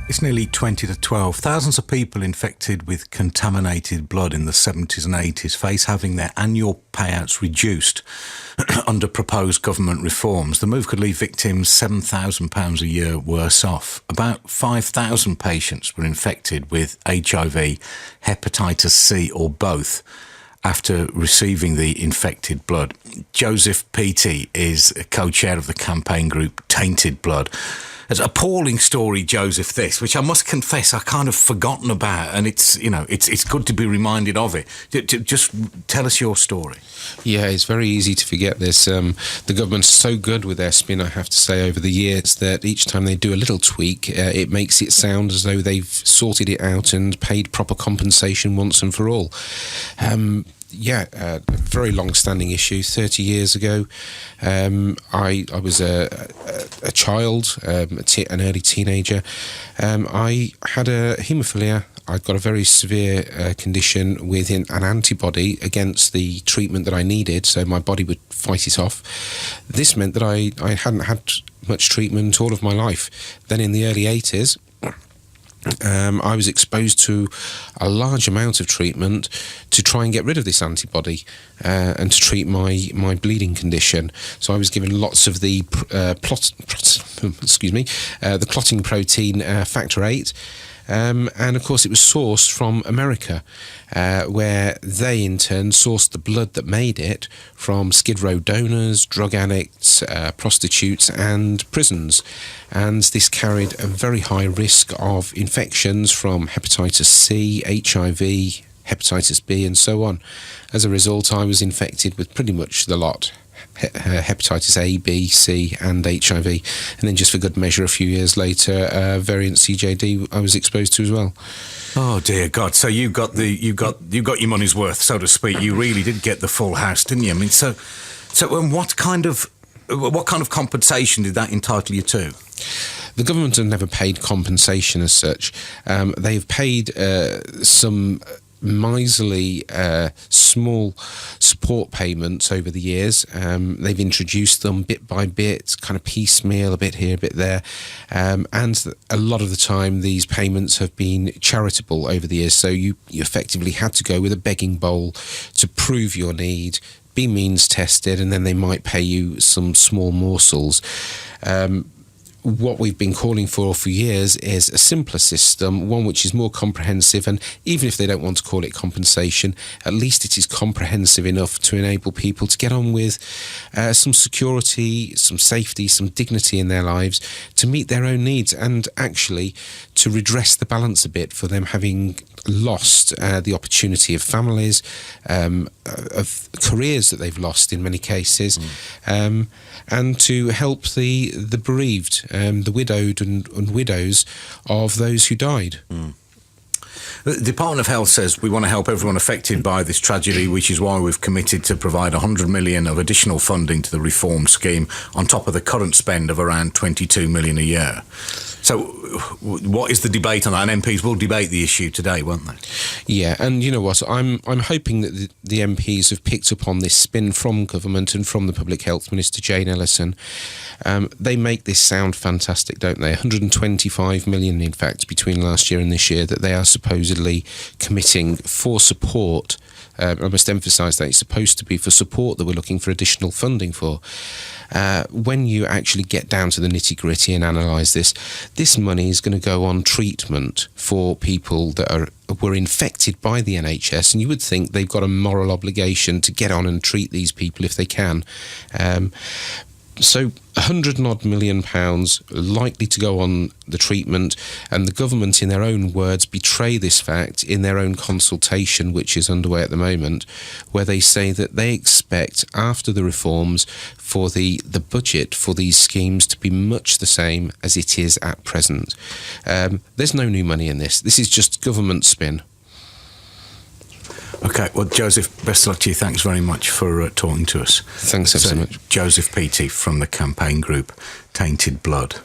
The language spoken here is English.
It's nearly 20 to 12. Thousands of people infected with contaminated blood in the 70s and 80s face having their annual payouts reduced under proposed government reforms. The move could leave victims £7,000 a year worse off. About 5,000 patients were infected with HIV, hepatitis C or both after receiving the infected blood. Joseph Peaty is a co-chair of the campaign group Tainted Blood. It's an appalling story, Joseph, this, which I must confess I kind of forgotten about, and it's good to be reminded of it. Just tell us your story. Yeah, it's very easy to forget this. The government's so good with their spin, I have to say, over the years, that each time they do a little tweak, it makes it sound as though they've sorted it out and paid proper compensation once and for all. A very long-standing issue. 30 years ago, I was a child, an early teenager. I had a haemophilia. I'd got a very severe condition with an antibody against the treatment that I needed, so my body would fight it off. This meant that I hadn't had much treatment all of my life. Then in the early 80s, I was exposed to a large amount of treatment to try and get rid of this antibody and to treat my bleeding condition. So I was given lots of the the clotting protein factor 8. And of course it was sourced from America, where they in turn sourced the blood that made it from Skid Row donors, drug addicts, prostitutes and prisons. And this carried a very high risk of infections from hepatitis C, HIV, hepatitis B and so on. As a result, I was infected with pretty much the lot. Hepatitis A, B, C and HIV, and then just for good measure a few years later variant CJD I was exposed to as well. Oh dear God, so you got your money's worth, so to speak. You really did get the full house, didn't you? I mean, so what kind of compensation did that entitle you to? The government have never paid compensation as such. They've paid some miserly small support payments over the years. They've introduced them bit by bit, kind of piecemeal, a bit here, a bit there, and a lot of the time these payments have been charitable over the years, so you effectively had to go with a begging bowl to prove your need, be means tested, and then they might pay you some small morsels. What we've been calling for years is a simpler system, one which is more comprehensive, and even if they don't want to call it compensation, at least it is comprehensive enough to enable people to get on with some security, some safety, some dignity in their lives, to meet their own needs, and actually to redress the balance a bit for them having lost the opportunity of families, of careers that they've lost in many cases, and to help the bereaved, the widowed and widows of those who died. The Department of Health says we want to help everyone affected by this tragedy, which is why we've committed to provide $100 million of additional funding to the reform scheme on top of the current spend of around $22 million a year. So what is the debate on that? And MPs will debate the issue today, won't they? Yeah, and you know what? I'm hoping that the MPs have picked up on this spin from government and from the Public Health Minister, Jane Ellison. They make this sound fantastic, don't they? 125 million, in fact, between last year and this year that they are supposedly committing for support. I must emphasise that it's supposed to be for support that we're looking for additional funding for. When you actually get down to the nitty-gritty and analyse this money is going to go on treatment for people that were infected by the NHS, and you would think they've got a moral obligation to get on and treat these people if they can. So £100 million likely to go on the treatment, and the government, in their own words, betray this fact in their own consultation, which is underway at the moment, where they say that they expect, after the reforms, for the budget for these schemes to be much the same as it is at present. There's no new money in this. This is just government spin. Okay, well, Joseph, best of luck to you. Thanks very much for talking to us. Thanks ever so much. Joseph Peaty from the campaign group Tainted Blood.